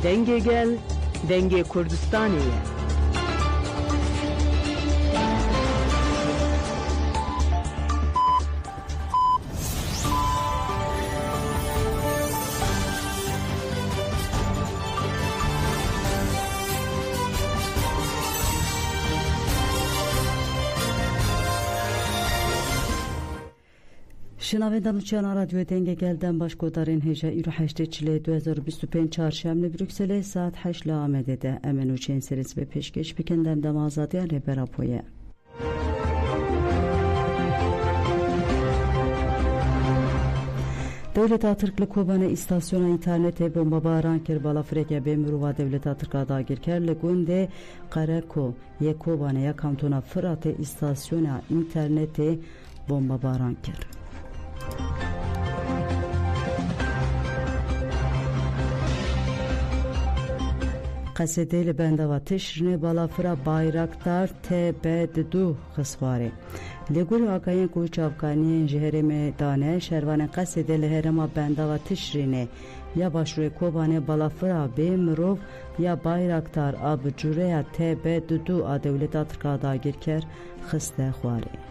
Denge gel, Denge Kurdistaniye. شنوندگان چنان رادیو دنگ گلدن باش کدارین هجا ایرو 8 چلی 2025 چهارشنبه بروکسل ساعت 8 آمده ده امنو چین سریز به پیشکش بکندن دم آزادی ربرا پویه دولت ترک لکوبان استاسیون اینترنت بمباران کر بالا فرقه بمرو و دولت ترک داگیر کر لگونده قرکو یکوبان یا کانتونا فرات استاسیون اینترنت بمباران کر قصده لبنده و تشرین بالافرا بایرکتار تبددو خسواره لگوری آقایان کوچ افغانی جهر میدانه شهروان قصده لهرما بنده و تشرینه یا باشروی کوبانه بالافرا به مروف یا بایرکتار آب جوره تبددو آدولتا ترکا داگیر کر خسته خواره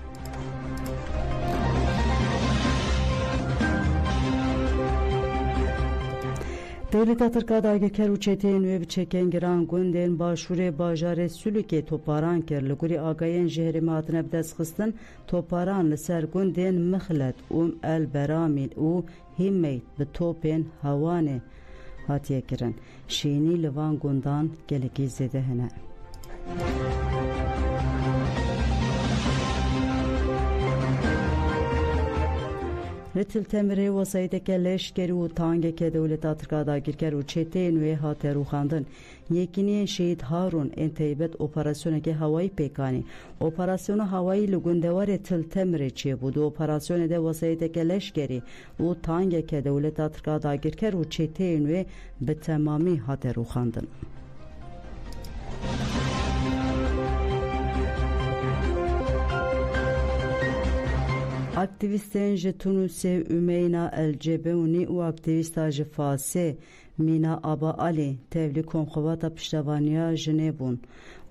دولت ترکا داگیر کر و چتین و بچکن گران گوندن باشور باجار سلوک توپاران کر لگوری آگاین جهر ماتنه بدست خستن توپاران لسر گوندن مخلط البرامین و همیت به توپین هوانه هاتیه کرن شینی لوان گوندان گلگی زده هنه رتل تمره وسایت که لشکری و تانگه که دولت ترکا داگیر کر و چته نوی هات روخاندن یکینی شهید هارون انتیبت اپراسیون که هوایی پیکانی اپراسیون هوایی لگوندوار تل تمره چه بود و اپراسیون ده وسایت که لشکری و تانگه که دولت ترکا داگیر کر و چته نوی به تمامی هات روخاندن اکتیویستان جتونوسی امینا الجبونی و اکتیویستا جفاسه مینا آبا علی تبلی کنخواتا پشتوانیا جنبون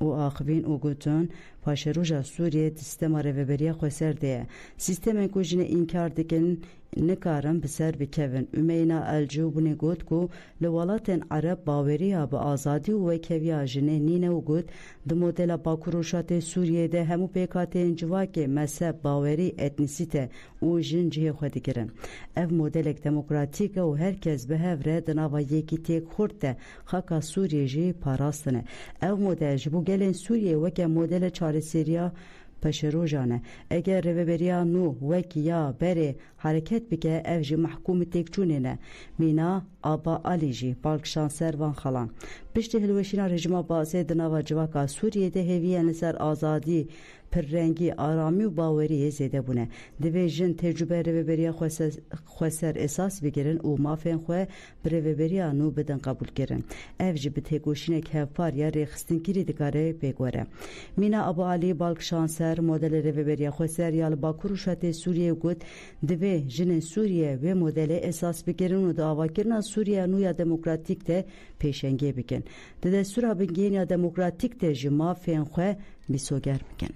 و آخوین و گوتون پاشروژا سوریه سیستما روبریا خوصر ده سیستم کوجین انکار دکن نکارن بسر بکوین امینا الجبونی گوت کو لولاتن عرب باوریا با آزادی و کویا جنه نینه و گوت د مدل باکروشات سوریه ده همو پیکاتین جواک مذهب باوری اتنیسیته و جنجی خودی گرن اف مدل دموکراتیک و هرکس به هفره دناوا یکی تیک خورده خاکا سوریه جی پاراستنه اف مدل جبو گلین سوریه وکه مدل چاره سیریا پشروجانه اگر روبریا نو وکیا بره حرکت بکه اف جی محکوم تیک چونینه مینا آبا علی جی بالکشان سروان خلان پشت هلوشینا رژیما بازه دناوا جواکا سوریه ده هویه نسر آزادی پر رنگی آرامی و باوری زیده بونه دوی جن تجربه روبریا خوصر اساس بگیرن و مافین خواه روبریا نو بدن قبول گیرن اف جی به تگوشین کفار یا ریخستن گیری دکاره بگوره مینا آبا علی بالکشان سر مدل روبریا خوصر یا باکروشات سوریه گود دوی جن سوریه و مدل اساس بگیرن و دعوا کرن سوریه نو یا دموکراتیک ده پیشنگی بکن ده سورا بگین یا دموکراتیک ده جما فین خواه بیسوگر بکن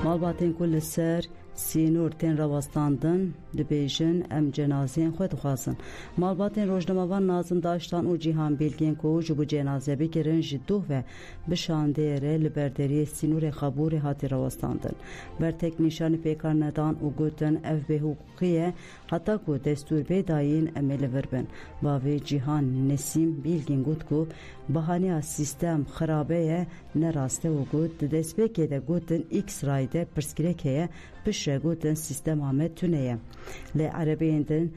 مالباتین کل سر سینور تن رواستاندن دبیجن ام جنازین خود خوازن مالباتین روزنامه‌وان نازم داشتن و جیهان بیلگین کو جبو جنازه بگیرن جدو و بشانده ره لبردری سینور خبور هاتی رواستاندن بر تک نشان پیکار ندان و گوتن اف به حقوقیه حتی کو دستور بیداین امیل وربن باوی جیهان نسیم بیلگین گوت کو بحانی از سیستم خرابه نراسته و گوت دست بکی ده گوتن ایکس رایده پرسکرکه پشه گوتن سیستم آمد تونهیه لی عربیندن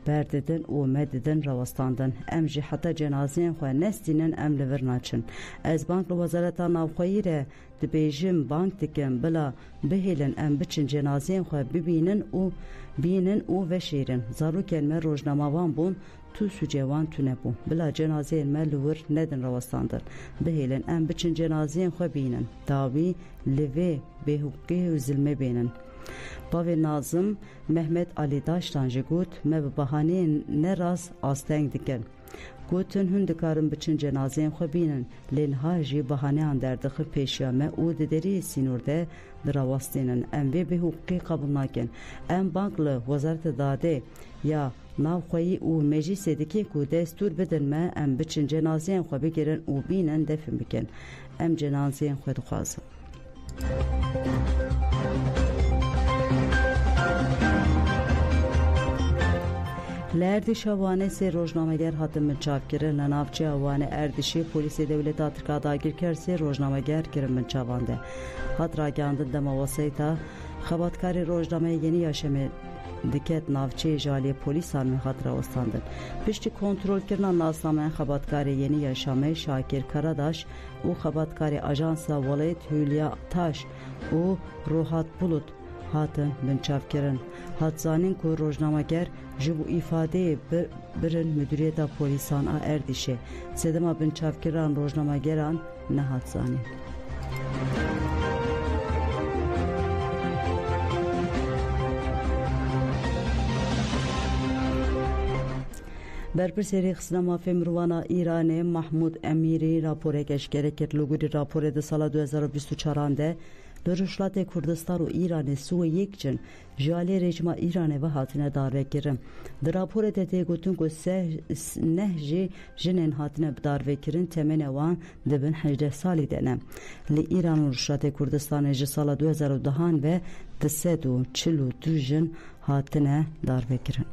برددن و مددن رواستاندن ام جی حتی جنازین خواه نستینن ام لور ناچن از بانک وزارتا نافخوایی ره دبیجم بانک دکن بلا بهیلن ام بچن جنازین خواه بینن و وشیرن زارو کلمه روزنامه‌وان بون تو سوجوان تونه بون بلا جنازین ملور ندن رواستاندن بهیلن ام بچن جنازین خواه بینن داوی لوی به حقی و ظلمه بینن Bavê Nazım Mehmet Ali Daştan jî got me bi bahaneyên neraz asteng dikin. Gotin hûn dikarin biçin cenazeyên xwe bînin lê niha jî bahaneyan derdixin pêşiya me û di deriyê sînor de dirawastînin. Em vê bêhûqî qebûl nakin. Em bank li Wezareta Dadê ya navxweyî û meclîsê dikin ku destûr bidin me em biçin cenazeyên xwe bigirin û bînin defin bikin. Em cenazeyên xwe dixwazin. Li Erdişa Wanê sê rojnameger hatin minçavkirin. Li navçeya Wanê Erdişê polîsê dewleta Tirkiya dagir kir sê rojnameger kirin minçavan de. Hat ragihandin dema weseyta xebatkarê rojnameyê Yeni Yaşamê diket navçeyê ji aliyê polîsan min hat rawestandin. Piştî kontrolkirina nasnameyan xebatkarê Yeni Yaşamê Şakir Karadaş û xebatkarê ajansa Welayet Hülya Taş û Rohat Bulut hatin minçavkirin. Hat zanîn ku rojnameger ji bo îfadeyê birin Müdüriyeta Polîsan a Erdîşê. Sedema binçavkiran rojnamegeran nehat zanîn. Berpirsê rêxistina mafê mirovana Îranê Mahmud Emirî raporek eşkere kir. Li gorî raporê di sala 2024 de li Rojhilatê Kurdistan û Îranê sû yek cin ji aliyê rejima Îranê ve hatine darvekirin. Di raporê de tê gotin ku neh jî jinên hatine darvekirin temenê wan dibin 18 salî de ne. Li Îran û Rojhilatê Kurdistanê ji sala 2010 ve 242 jin hatine darvekirin.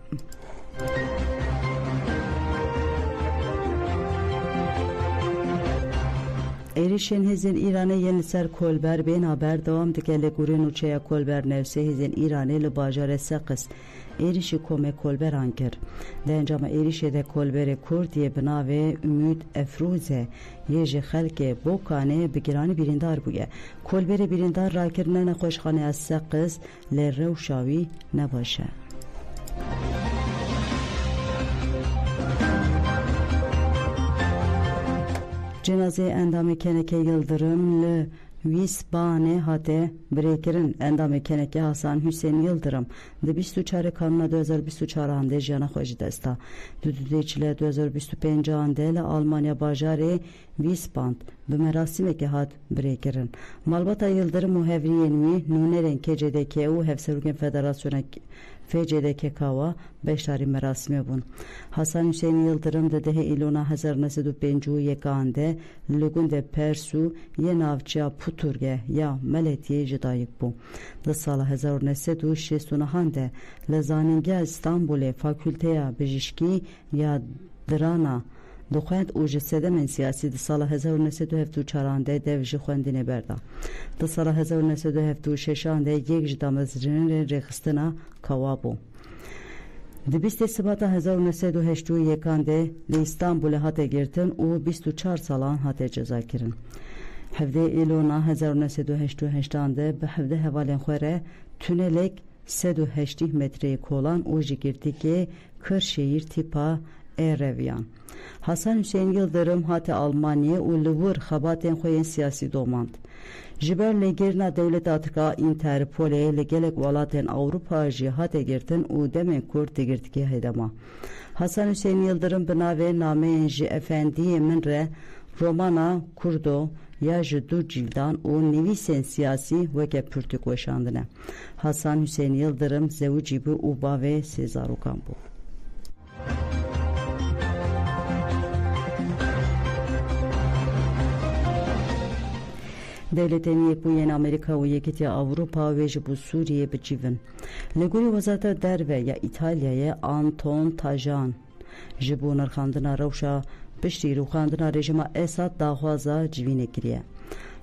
Êrişên hêzên Îranê yên li ser Kolber bên haber dewam dike. Li gorî nûçeya Kolber newsê hêzên Îranê li bajarê Seqis êrişî komê Kolberan kir. Di encama êrişê de Kolberê Kurd yê bi navê Ümîd Efrûzê yê ji xelkê Bokanê bi giranî birîndar bûye. Kolberê birîndar rakirine nexweşxaneya Seqis lê rewşa wî ne baş e. Cenazeyê Endamê Keneke Yıldırım li Wîsbanê hate birêkirin. Endamê Keneke Hasan Hüseyin Yıldırım di 24 Kanûna 2024 de jiyana xwe ji dest da. Di dudêçile 2025 de li Almanya bajarê Wîsband bi merasîmekê hat birêkirin. Malbata Yıldırım û hevriyên wî nûnerên KCDK û Hevserokên Federasyona FCDK-wa beşdarî merasimê bûn. Hasan Hüseyin Yıldırım di dehê îlona 1951 de li gundê Persû yê navçeya Puturge ya Meletiyê ji dayîk bû. Di sala 1969 de li zanîngeha İstanbulê Fakülteya Bijîşkî ya Dirana dixwend û ji sedemên siyasî di sala 1974 de dev ji xwendinê berda. Di sala 1976 de yek ji damezrînên rêxistina Kawa bû. Di 20 Sibata 1981 de li İstanbulê hate girtin û 24 salan hate cezakirin. 17 îlona 1988 de bi 17 hevalên xwe re tünelek 180 metreyê kolan û ji girtîkê Kırşehir tîpa Ereviyan. Hasan Hüseyin Yıldırım hate Almanya û li wir xebatên xwe yên siyasî domand. Ji ber lêgirina dewleta Tirkiya Interpolê li gelek welatên Ewropa jî hate girtin û demên Kurd di girtîkê hêdema. Hasan Hüseyin Yıldırım bi navê nameyên ji efendiyê min re romana Kurdo ya ji du cildan û nivîsên siyasî weke pürtük weşandine. Hasan Hüseyin Yıldırım zewicî bû û bavê sê zarokan bû. Devletên Yekbûyên Amerîka û Yekîtiya Ewropa wê ji bo Sûriyê bicivin. Li gorî Wezareta Derve ya İtalyayê Anton Tajan ji bo nirxandina rewşa piştî rûxandina rejima Esad daxwaza civînê kiriye.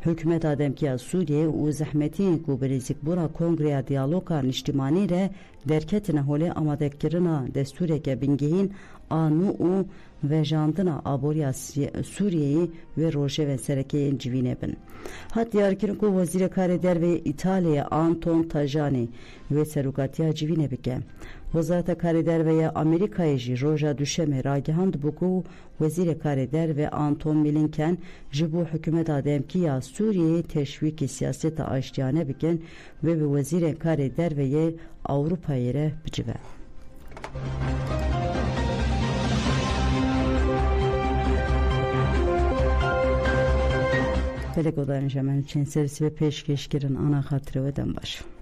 Hükümeta demkiya Sûriyê û zehmetiyên ku bi rêzîkbûna Kongreya Diyaloga Niştimanî re derketine holê amadekirina destûreke bingehîn anû û vejandina aboriya Sûriyeyê ve rojevên serekeyên civînê bin. Hat diyarkirin ku Wezîrê Karê Derveyê İtalyayê Anton Tajani wê serokatiya civînê bike. Wezareta Karê Derve Amerîkayê jî roja duşemê ragihand bû ku Wezîrê Karê Derve Anton Blinken ji bo hikûmeta demkî Sûriyeyê teşwîkê siyaseta aştiyane bikin ve bi Wezîrên Karê Derveyê Awropayê re bicive. Telegodan hemen Çin servisi ve peşkeşkirin ana hatırı ve baş.